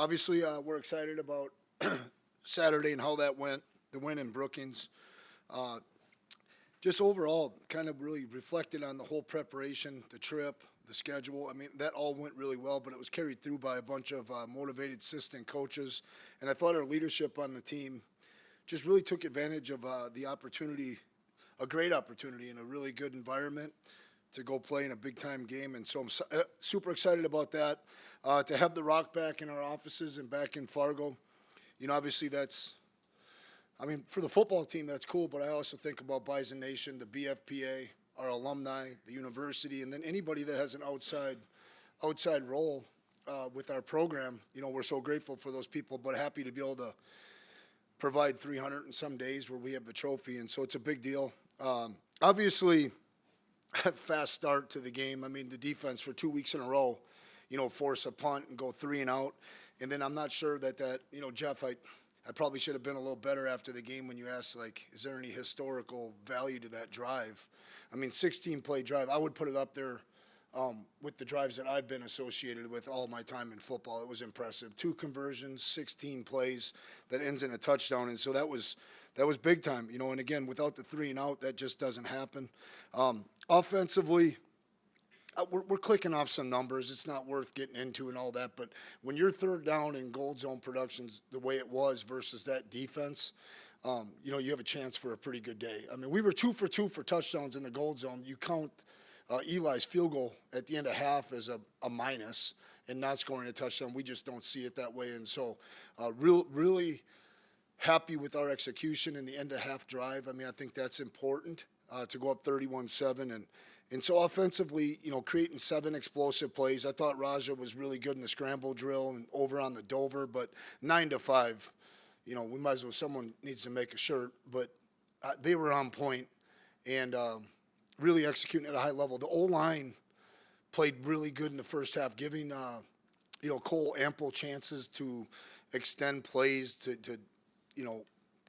Obviously, we're excited about Saturday and how that went, the win in Brookings. Uh, just overall, kind of really reflected on the whole preparation, the trip, the schedule. I mean, that all went really well, but it was carried through by a bunch of motivated assistant coaches. And I thought our leadership on the team just really took advantage of the opportunity, a great opportunity in a really good environment to go play in a big time game. And so I'm super excited about that. To have the Rock back in our offices and back in Fargo, obviously for the football team, that's cool, but I also think about Bison Nation, the BFPA, our alumni, the university, and then anybody that has an outside role with our program. We're so grateful for those people, but happy to be able to provide 300 and some days where we have the trophy, and so it's a big deal. Obviously, fast start to the game. I mean, the defense for 2 weeks in a row, force a punt and go 3 and out. And then I'm not sure that Jeff, I probably should have been a little better after the game when you asked, is there any historical value to that drive? I mean, 16-play drive, I would put it up there with the drives that I've been associated with all my time in football. It was impressive. 2 conversions, 16 plays that ends in a touchdown. And so that was big time, and again, without the 3 and out, that just doesn't happen. Offensively, we're clicking off some numbers. It's not worth getting into and all that, but when you're third down in gold zone productions the way it was versus that defense, you have a chance for a pretty good day. I mean, we were 2 for 2 for touchdowns in the gold zone. You count Eli's field goal at the end of half as a minus and not scoring a touchdown. We just don't see it that way, and so really happy with our execution in the end of half drive. I mean, I think that's important to go up 31-7 and so offensively, creating 7 explosive plays. I thought Raja was really good in the scramble drill and over on the Dover, but 9-5, we might as well, someone needs to make a shirt, but they were on point and really executing at a high level. The O-line played really good in the first half, giving, Cole ample chances to extend plays, to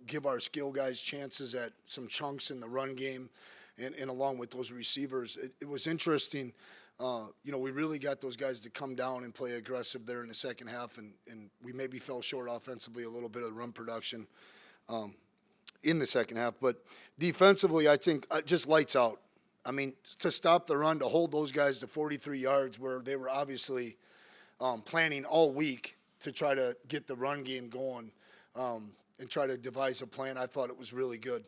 give our skill guys chances at some chunks in the run game. And along with those receivers, it was interesting. We really got those guys to come down and play aggressive there in the second half, and we maybe fell short offensively a little bit of run production in the second half. But defensively, I think just lights out. I mean, to stop the run, to hold those guys to 43 yards where they were obviously planning all week to try to get the run game going and try to devise a plan, I thought it was really good.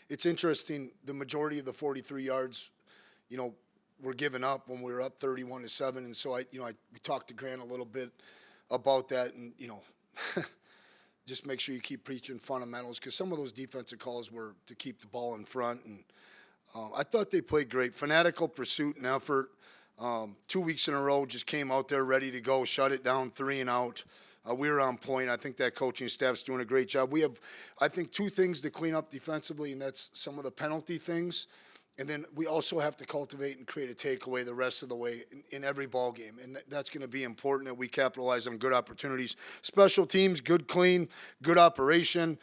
It's interesting, the majority of the 43 yards, were given up when we were up 31-7, and so we talked to Grant a little bit about that, and just make sure you keep preaching fundamentals because some of those defensive calls were to keep the ball in front, and I thought they played great. Fanatical pursuit and effort. 2 weeks in a row, just came out there ready to go, shut it down, 3 and out. We were on point. I think that coaching staff's doing a great job. We have, I think, 2 things to clean up defensively, and that's some of the penalty things. And then we also have to cultivate and create a takeaway the rest of the way in every ball game. And that's going to be important that we capitalize on good opportunities. Special teams, good clean, good operation.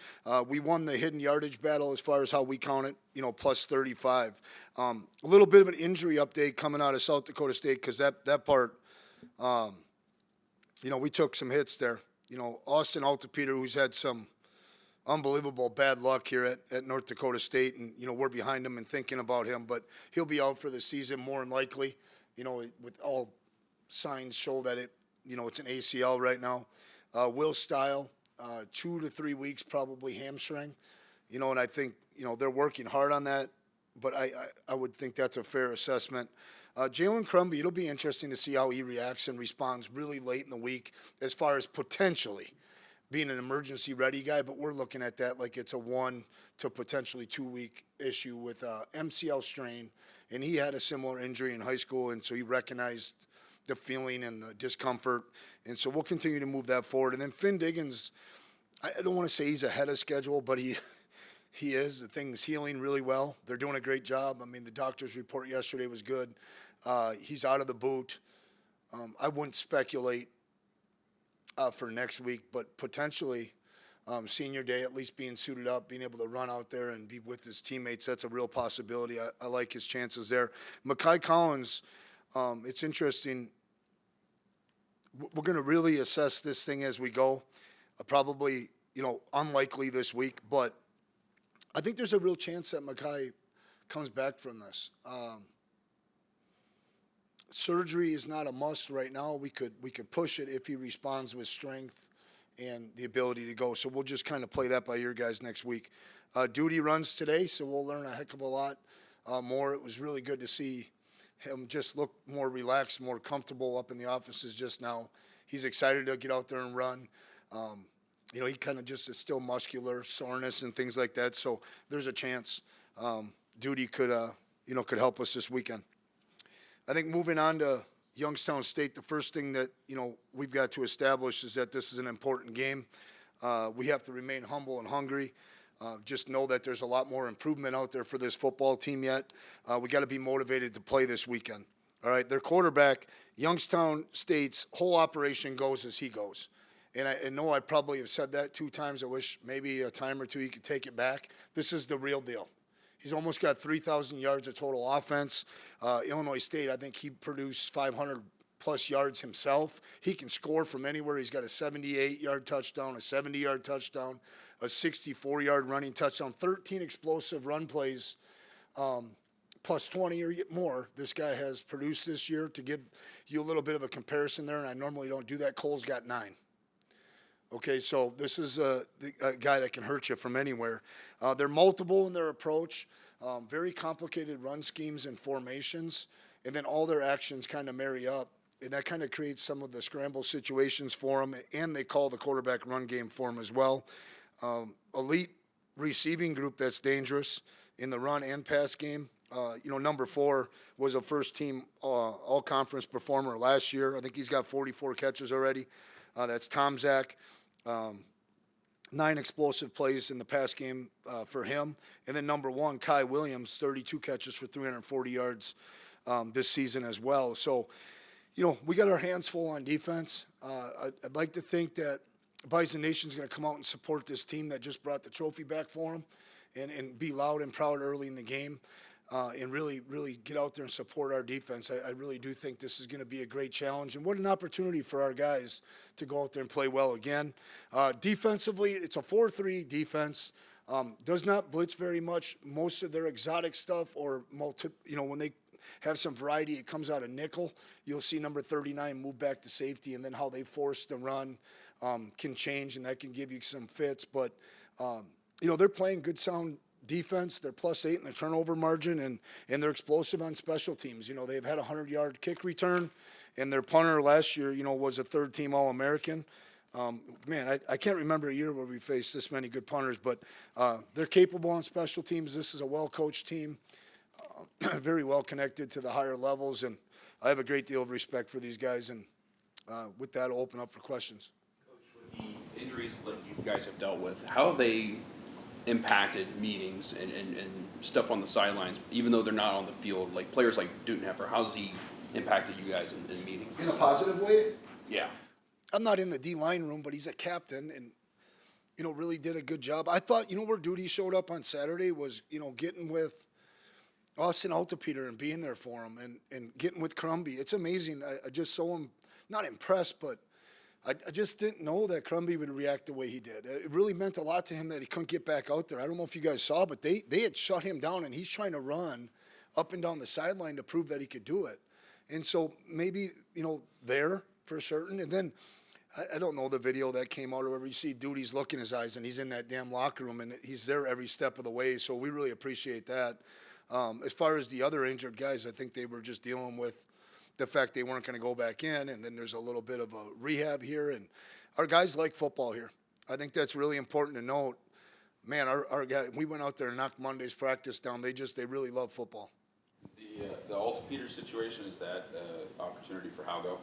We won the hidden yardage battle as far as how we count it, plus 35. A little bit of an injury update coming out of South Dakota State because that part we took some hits there. Austin Altapeter, who's had some unbelievable bad luck here at North Dakota State, and, we're behind him and thinking about him, but he'll be out for the season more than likely, with all signs show that it's an ACL right now. Will Style, 2 to 3 weeks, probably hamstring, and I think, they're working hard on that, but I would think that's a fair assessment. Jalen Crumby, it'll be interesting to see how he reacts and responds really late in the week as far as potentially being an emergency ready guy, but we're looking at that like it's a 1 to potentially 2 week issue with MCL strain, and he had a similar injury in high school, and so he recognized the feeling and the discomfort, and so we'll continue to move that forward. And then Finn Diggins, I don't want to say he's ahead of schedule, but he is. The thing's healing really well. They're doing a great job. I mean, the doctor's report yesterday was good. He's out of the boot. I wouldn't speculate for next week, but potentially senior day, at least being suited up, being able to run out there and be with his teammates, that's a real possibility. I like his chances there. Mekhi Collins, it's interesting. we're going to really assess this thing as we go. Probably, unlikely this week, but I think there's a real chance that Mackay comes back from this. Surgery is not a must right now. We could push it if he responds with strength and the ability to go. So we'll just kind of play that by ear, guys, next week. Duty runs today, so we'll learn a heck of a lot more. It was really good to see him just look more relaxed, more comfortable up in the offices just now. He's excited to get out there and run. He kind of just is still muscular soreness and things like that. So there's a chance Duty could help us this weekend. I think moving on to Youngstown State, the first thing that, we've got to establish is that this is an important game. We have to remain humble and hungry. Just know that there's a lot more improvement out there for this football team yet. We got to be motivated to play this weekend. All right, their quarterback, Youngstown State's whole operation goes as he goes. And I know I probably have said that 2 times. I wish maybe a time or two he could take it back. This is the real deal. He's almost got 3,000 yards of total offense. Illinois State, I think he produced 500-plus yards himself. He can score from anywhere. He's got a 78-yard touchdown, a 70-yard touchdown, a 64-yard running touchdown, 13 explosive run plays, plus 20 or more this guy has produced this year. To give you a little bit of a comparison there, and I normally don't do that, Cole's got 9. Okay, so this is a guy that can hurt you from anywhere. They're multiple in their approach, very complicated run schemes and formations, and then all their actions kind of marry up, and that kind of creates some of the scramble situations for them, and they call the quarterback run game for them as well. Elite receiving group that's dangerous in the run and pass game. Number 4 was a first-team all-conference performer last year. I think he's got 44 catches already. That's Tom Zach. 9 explosive plays in the pass game for him. And then number 1, Kai Williams, 32 catches for 340 yards this season as well. So, we got our hands full on defense. I'd like to think that Bison Nation's going to come out and support this team that just brought the trophy back for them and be loud and proud early in the game. And really, really get out there and support our defense. I really do think this is going to be a great challenge. And what an opportunity for our guys to go out there and play well again. Defensively, it's a 4-3 defense. Does not blitz very much. Most of their exotic stuff or, when they have some variety, it comes out of nickel. You'll see number 39 move back to safety, and then how they force the run can change, and that can give you some fits. But, they're playing good, sound defense. They're +8 in their turnover margin, and they're explosive on special teams. They've had a 100-yard kick return, and their punter last year, was a third-team All-American. I can't remember a year where we faced this many good punters, but they're capable on special teams. This is a well-coached team, very well connected to the higher levels, and I have a great deal of respect for these guys, and with that, I'll open up for questions. Coach, with the injuries that you guys have dealt with, how have they impacted meetings and stuff on the sidelines, even though they're not on the field? Like players like Dutenheffer, how's he impacted you guys in meetings? In a positive way? Yeah. I'm not in the D-line room, but he's a captain and, really did a good job. I thought, where Duty showed up on Saturday was, getting with Austin Altapeter and being there for him and getting with Crumby. It's amazing. I just so not impressed, but I just didn't know that Crumby would react the way he did. It really meant a lot to him that he couldn't get back out there. I don't know if you guys saw, but they had shut him down, and he's trying to run up and down the sideline to prove that he could do it. And so maybe, there for certain. And then I don't know the video that came out or wherever you see Duty's look in his eyes, and he's in that damn locker room, and he's there every step of the way. So we really appreciate that. As far as the other injured guys, I think they were just dealing with the fact they weren't going to go back in, and then there's a little bit of a rehab here. And our guys like football here. I think that's really important to note. Man, our guy, we went out there and knocked Monday's practice down. They really love football. The Altapeter situation, is that opportunity for Halgo?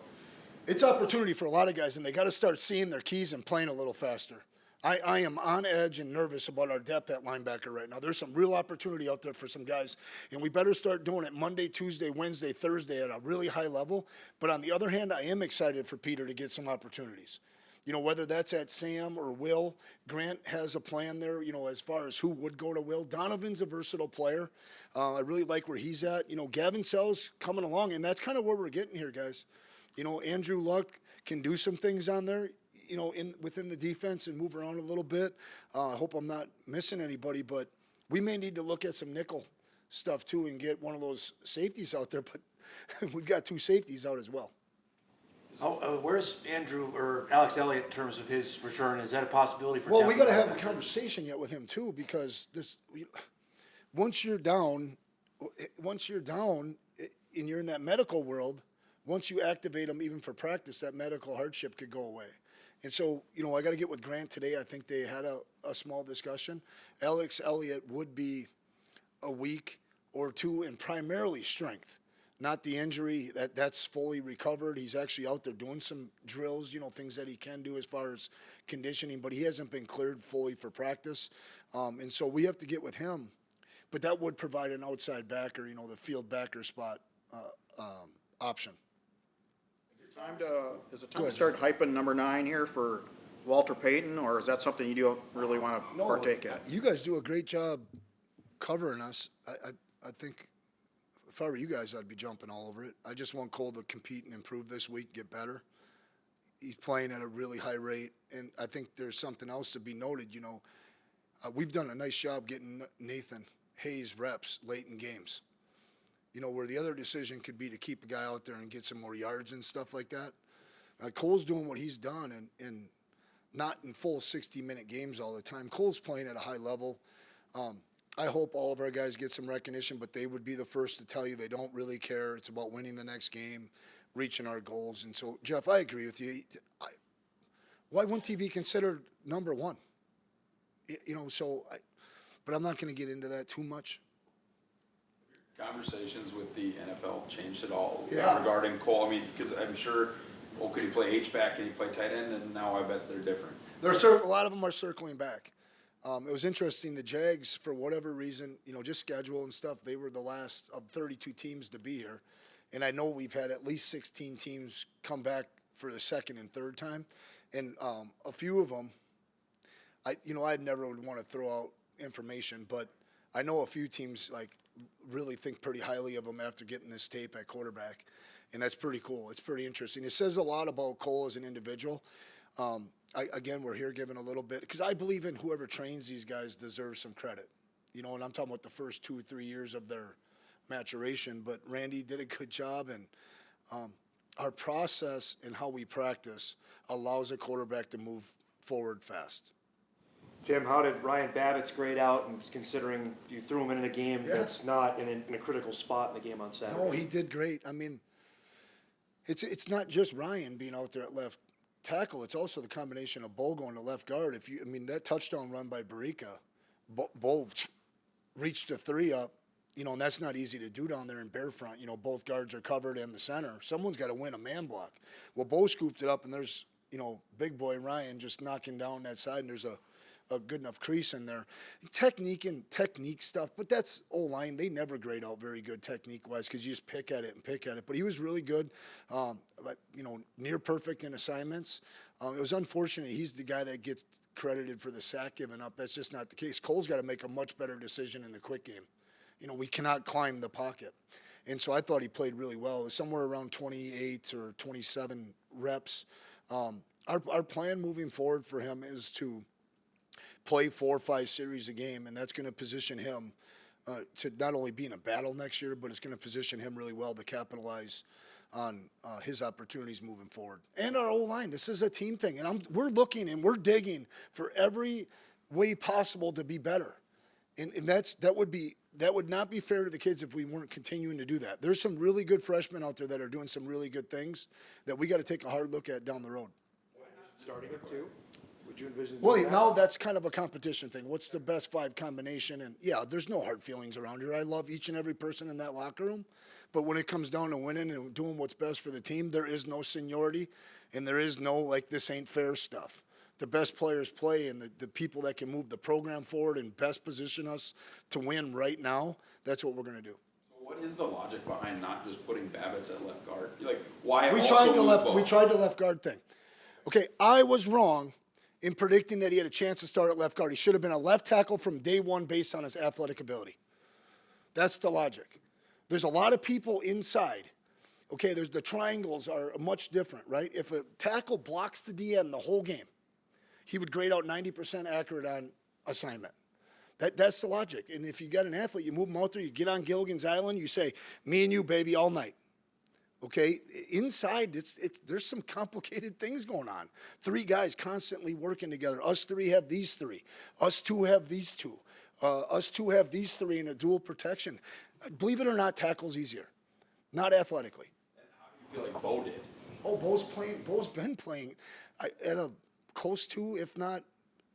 It's opportunity for a lot of guys, and they got to start seeing their keys and playing a little faster. I am on edge and nervous about our depth at linebacker right now. There's some real opportunity out there for some guys, and we better start doing it Monday, Tuesday, Wednesday, Thursday at a really high level. But on the other hand, I am excited for Peter to get some opportunities. Whether that's at Sam or Will, Grant has a plan there, as far as who would go to Will. Donovan's a versatile player. I really like where he's at. Gavin Sells coming along, and that's kind of where we're getting here, guys. Andrew Luck can do some things on there, within the defense and move around a little bit. I hope I'm not missing anybody, but we may need to look at some nickel stuff too and get one of those safeties out there, but we've got 2 safeties out as well. Where's Andrew or Alex Elliott in terms of his return? Is that a possibility for? Well, we got to Captain have a conversation yet with him too, because once you're down, and you're in that medical world, once you activate them even for practice, that medical hardship could go away. And so, I got to get with Grant today. I think they had a small discussion. Alex Elliott would be a week or 2 and primarily strength. Not the injury, that's fully recovered. He's actually out there doing some drills, things that he can do as far as conditioning, but he hasn't been cleared fully for practice. And so we have to get with him. But that would provide an outside backer, the field backer spot option. Is it time to start hyping number 9 here for Walter Payton, or is that something you don't really want to partake in? You guys do a great job covering us. I think if I were you guys, I'd be jumping all over it. I just want Cole to compete and improve this week, get better. He's playing at a really high rate, and I think there's something else to be noted. We've done a nice job getting Nathan Hayes reps late in games. Where the other decision could be to keep a guy out there and get some more yards and stuff like that. Cole's doing what he's done, and not in full 60-minute games all the time. Cole's playing at a high level. I hope all of our guys get some recognition, but they would be the first to tell you they don't really care. It's about winning the next game, reaching our goals. And so, Jeff, I agree with you. Why wouldn't he be considered number 1? But I'm not going to get into that too much. Conversations with the NFL changed at all Yeah. regarding Cole? I mean, because I'm sure, could he play H-back, can he play tight end? And now I bet they're different. A lot of them are circling back. It was interesting. The Jags, for whatever reason, just schedule and stuff, they were the last of 32 teams to be here. And I know we've had at least 16 teams come back for the second and third time. And a few of them, I never would want to throw out information, but I know a few teams really think pretty highly of him after getting this tape at quarterback. And that's pretty cool. It's pretty interesting. It says a lot about Cole as an individual. Again, we're here giving a little bit, because I believe in whoever trains these guys deserves some credit. And I'm talking about the first 2 or 3 years of their maturation. But Randy did a good job, and our process and how we practice allows a quarterback to move forward fast. Tim, how did Ryan Babbitt's grade out, and considering you threw him in a game that's not in a critical spot in the game on Saturday? No, he did great. I mean, it's not just Ryan being out there at left tackle. It's also the combination of Bo going to left guard. That touchdown run by Barica, Bo reached a 3 up, and that's not easy to do down there in bare front. Both guards are covered in the center. Someone's got to win a man block. Well, Bo scooped it up, and there's, big boy Ryan just knocking down that side, and there's a good enough crease in there. Technique stuff, but that's O-line. They never grade out very good technique-wise, because you just pick at it. But he was really good, but near perfect in assignments. It was unfortunate. He's the guy that gets credited for the sack given up. That's just not the case. Cole's got to make a much better decision in the quick game. We cannot climb the pocket. And so I thought he played really well. It was somewhere around 28 or 27 reps. Our plan moving forward for him is to play 4 or 5 series a game, and that's going to position him to not only be in a battle next year, but it's going to position him really well to capitalize on his opportunities moving forward. And our O-line, this is a team thing, and we're looking and we're digging for every way possible to be better. And that would not be fair to the kids if we weren't continuing to do that. There's some really good freshmen out there that are doing some really good things that we got to take a hard look at down the road. Starting at 2? Would you envision? Well, now that's kind of a competition thing. What's the best 5 combination? And yeah, there's no hard feelings around here. I love each and every person in that locker room. But when it comes down to winning and doing what's best for the team, there is no seniority, and there is no this ain't fair stuff. The best players play, and the people that can move the program forward and best position us to win right now, that's what we're going to do. What is the logic behind not just putting Babbitt's at left guard? Why? We tried the left guard thing. Okay, I was wrong in predicting that he had a chance to start at left guard. He should have been a left tackle from day one based on his athletic ability. That's the logic. There's a lot of people inside Okay, there's the triangles are much different, right? If a tackle blocks the DN the whole game, he would grade out 90% accurate on assignment. That's the logic. And if you got an athlete, you move him out there, you get on Gilligan's Island, you say, me and you, baby, all night. Okay, inside, there's some complicated things going on. 3 guys constantly working together. Us 3 have these 3. Us 2 have these 2. Us 2 have these 3 in a dual protection. Believe it or not, tackle's easier. Not athletically. I feel like Bo did. Oh, Bo's been playing at a close to, if not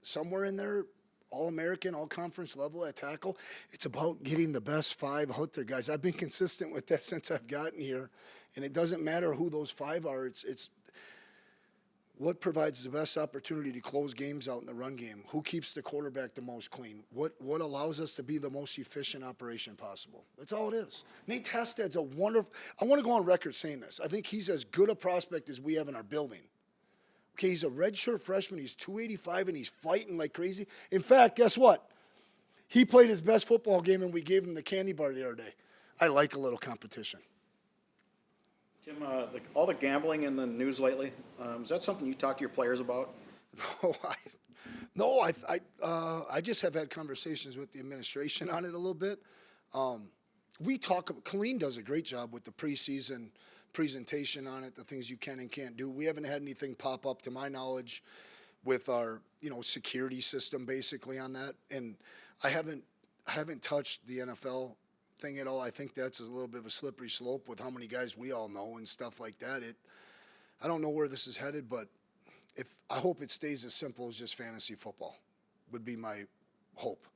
somewhere in there, All-American, All-Conference level at tackle. It's about getting the best 5 out there, guys. I've been consistent with that since I've gotten here, and it doesn't matter who those 5 are. It's what provides the best opportunity to close games out in the run game. Who keeps the quarterback the most clean? What allows us to be the most efficient operation possible? That's all it is. Nate Testad's a wonderful. I want to go on record saying this. I think he's as good a prospect as we have in our building. Okay, he's a redshirt freshman. He's 285, and he's fighting like crazy. In fact, guess what? He played his best football game, and we gave him the candy bar the other day. I like a little competition. Tim, all the gambling in the news lately, is that something you talk to your players about? I just have had conversations with the administration on it a little bit. Colleen does a great job with the preseason presentation on it, the things you can and can't do. We haven't had anything pop up to my knowledge with our, security system basically on that. And I haven't touched the NFL thing at all. I think that's a little bit of a slippery slope with how many guys we all know and stuff like that. I don't know where this is headed, but I hope it stays as simple as just fantasy football would be my hope.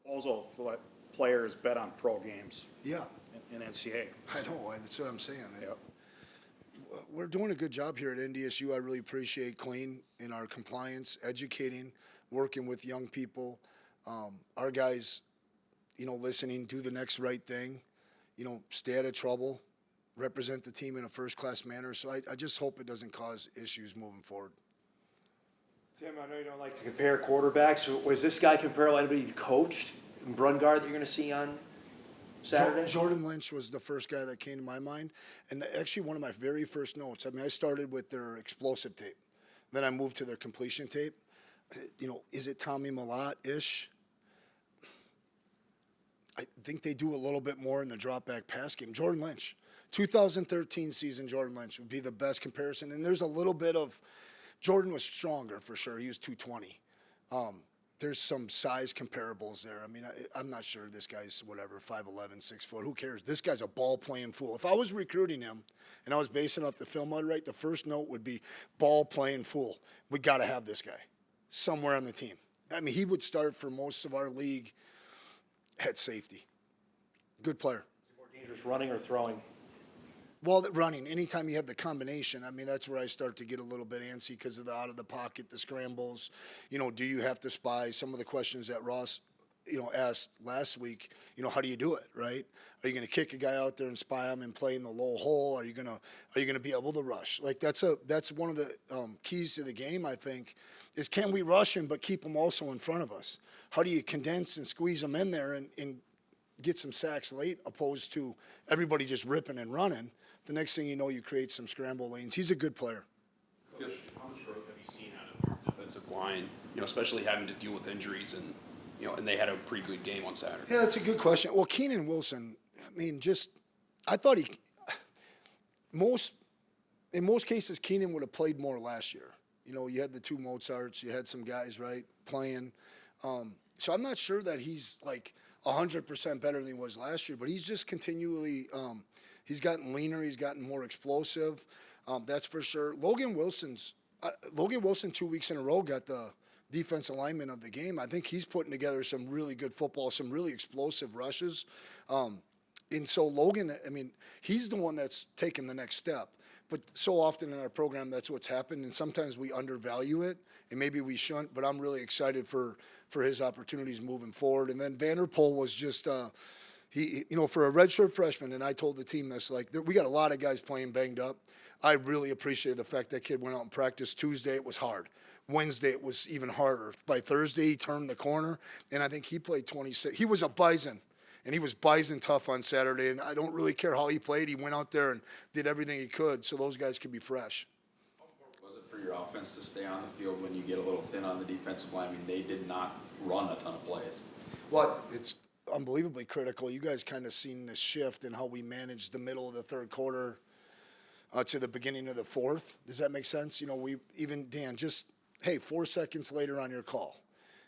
Proposal to let players bet on pro games. Yeah. In NCAA. I know, that's what I'm saying. Yep. We're doing a good job here at NDSU. I really appreciate Clean in our compliance, educating, working with young people. Our guys, listening, do the next right thing, stay out of trouble, represent the team in a first-class manner. So I just hope it doesn't cause issues moving forward. Tim, I know you don't like to compare quarterbacks. Was this guy comparable to anybody you've coached in Brungard that you're going to see on Saturday? Jordan Lynch was the first guy that came to my mind. And actually one of my very first notes, I started with their explosive tape. Then I moved to their completion tape. Is it Tommy Malott-ish? I think they do a little bit more in the drop back pass game. Jordan Lynch, 2013 season Jordan Lynch would be the best comparison. And there's a little bit of, Jordan was stronger for sure. He was 220. There's some size comparables there. I'm not sure this guy's 5'11", 6 foot. Who cares? This guy's a ball playing fool. If I was recruiting him and I was basing off the film I'd write, the first note would be ball playing fool. We got to have this guy somewhere on the team. He would start for most of our league at safety. Good player. Is he more dangerous running or throwing? Well, running, anytime you have the combination, that's where I start to get a little bit antsy because of the out of the pocket, the scrambles. Do you have to spy? Some of the questions that Ross, asked last week, how do you do it, right? Are you going to kick a guy out there and spy him and play in the low hole? Are you going to be able to rush? That's one of the keys to the game, I think, is can we rush him but keep him also in front of us? How do you condense and squeeze him in there and get some sacks late opposed to everybody just ripping and running? The next thing you know, you create some scramble lanes. He's a good player. How much growth have you seen out of your defensive line, especially having to deal with injuries and they had a pretty good game on Saturday? Yeah, that's a good question. Well, Keenan Wilson, I thought in most cases, Keenan would have played more last year. You had the 2 Mozarts, you had some guys, right, playing. So I'm not sure that he's 100% better than he was last year, but he's just continually, he's gotten leaner, he's gotten more explosive. That's for sure. Logan Wilson 2 weeks in a row got the defensive lineman of the game. I think he's putting together some really good football, some really explosive rushes. And so Logan, he's the one that's taken the next step. But so often in our program, that's what's happened, and sometimes we undervalue it, and maybe we shouldn't, but I'm really excited for his opportunities moving forward. And then Vanderpool was just he for a redshirt freshman, and I told the team this, we got a lot of guys playing banged up. I really appreciated the fact that kid went out and practiced. Tuesday, it was hard. Wednesday, it was even harder. By Thursday, he turned the corner, and I think he played 26. He was a bison. And he was bison tough on Saturday, and I don't really care how he played. He went out there and did everything he could, so those guys could be fresh. Was it for your offense to stay on the field when you get a little thin on the defensive line? I mean, they did not run a ton of plays. Well, it's unbelievably critical. You guys kind of seen this shift in how we managed the middle of the third quarter to the beginning of the fourth. Does that make sense? You know, we even, Dan, just, hey, 4 seconds later on your call.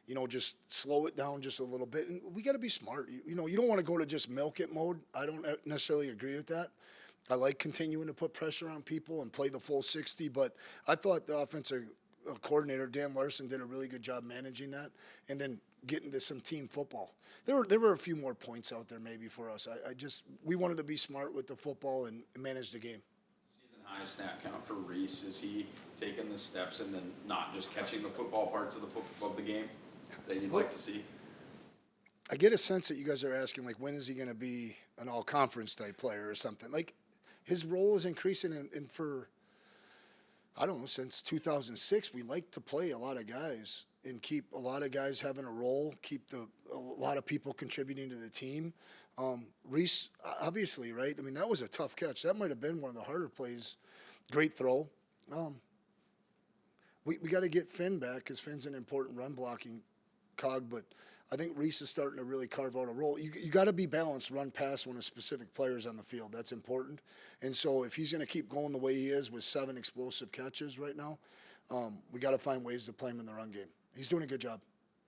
You know, just slow it down just a little bit. And we got to be smart. You know, you don't want to go to just milk it mode. I don't necessarily agree with that. I like continuing to put pressure on people and play the full 60, but I thought the offensive coordinator, Dan Larson, did a really good job managing that and then getting to some team football. There were a few more points out there maybe for us. We wanted to be smart with the football and manage the game. Season high snap count for Reese. Is he taking the steps and then not just catching the football parts of the game that you'd like to see? I get a sense that you guys are asking, like, when is he going to be an all-conference type player or something? Like, his role is increasing, and for, I don't know, since 2006, we like to play a lot of guys and keep a lot of guys having a role, keep a lot of people contributing to the team. Reese, obviously, right? I mean, that was a tough catch. That might have been one of the harder plays. Great throw. We got to get Finn back because Finn's an important run-blocking cog, but I think Reese is starting to really carve out a role. You got to be balanced, run past when a specific player is on the field. That's important. And so if he's going to keep going the way he is with 7 explosive catches right now, we got to find ways to play him in the run game. He's doing a good job.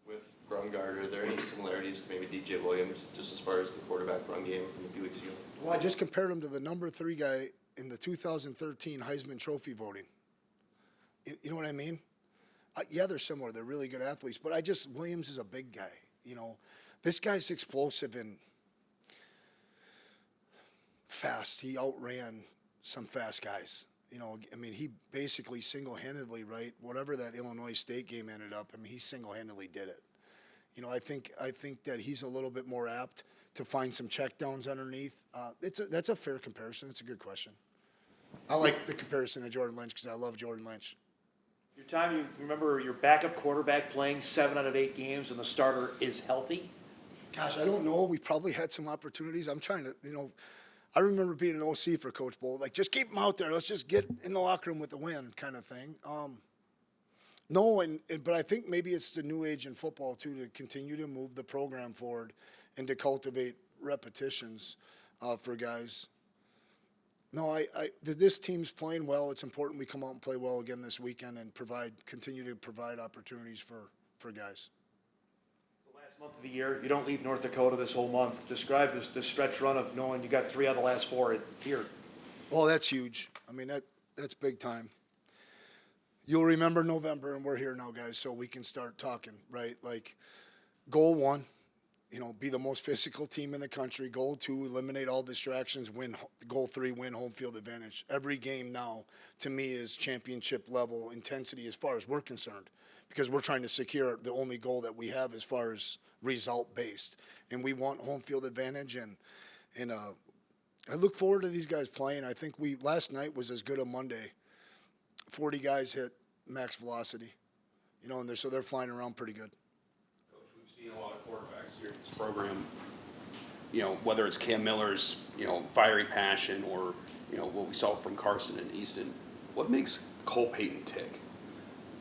With Brungard, are there any similarities to maybe DJ Williams, just as far as the quarterback run game from a few weeks ago? Well, I just compared him to the number 3 guy in the 2013 Heisman Trophy voting. You know what I mean? Yeah, they're similar. They're really good athletes. But Williams is a big guy. You know, this guy's explosive and fast. He outran some fast guys. You know, I mean, he basically single-handedly, right, whatever that Illinois State game ended up, I mean, he single-handedly did it. You know, I think that he's a little bit more apt to find some checkdowns underneath. That's a fair comparison. It's a good question. I like the comparison to Jordan Lynch because I love Jordan Lynch. Your time, you remember your backup quarterback playing 7 out of 8 games and the starter is healthy? Gosh, I don't know. We probably had some opportunities. I'm trying to, you know, I remember being an OC for Coach Bowl. Like, just keep him out there. Let's just get in the locker room with the win kind of thing. No, but I think maybe it's the new age in football, too, to continue to move the program forward and to cultivate repetitions for guys. No, this team's playing well. It's important we come out and play well again this weekend and continue to provide opportunities for guys. The last month of the year, you don't leave North Dakota this whole month. Describe this stretch run of knowing you got 3 out of the last 4 here. Well, that's huge. I mean, that's big time. You'll remember November, and we're here now, guys, so we can start talking, right? Like, goal 1, you know, be the most physical team in the country. Goal 2, eliminate all distractions. Goal 3, win home field advantage. Every game now, to me, is championship level intensity as far as we're concerned, because we're trying to secure the only goal that we have as far as result based, and we want home field advantage. And I look forward to these guys playing. I think last night was as good a Monday. 40 guys hit max velocity, you know, and they're flying around pretty good. Coach, we've seen a lot of quarterbacks here in this program, you know, whether it's Cam Miller's, you know, fiery passion or, you know, what we saw from Carson and Easton. What makes Cole Payton tick?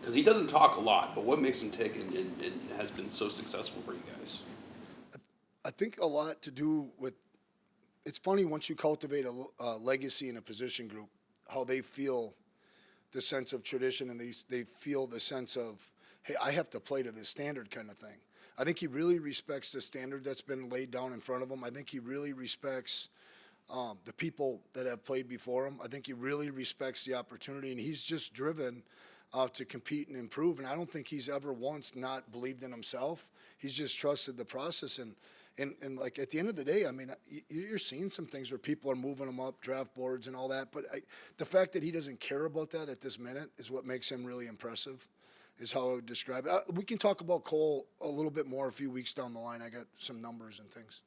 Because he doesn't talk a lot, but what makes him tick and has been so successful for you guys? I think a lot to do with, it's funny once you cultivate a legacy in a position group, how they feel the sense of tradition and they feel the sense of, hey, I have to play to this standard kind of thing. I think he really respects the standard that's been laid down in front of him. I think he really respects the people that have played before him. I think he really respects the opportunity, and he's just driven to compete and improve. And I don't think he's ever once not believed in himself. He's just trusted the process. And like at the end of the day, I mean, you're seeing some things where people are moving him up draft boards and all that. But the fact that he doesn't care about that at this minute is what makes him really impressive, is how I would describe it. We can talk about Cole a little bit more a few weeks down the line. I got some numbers and things.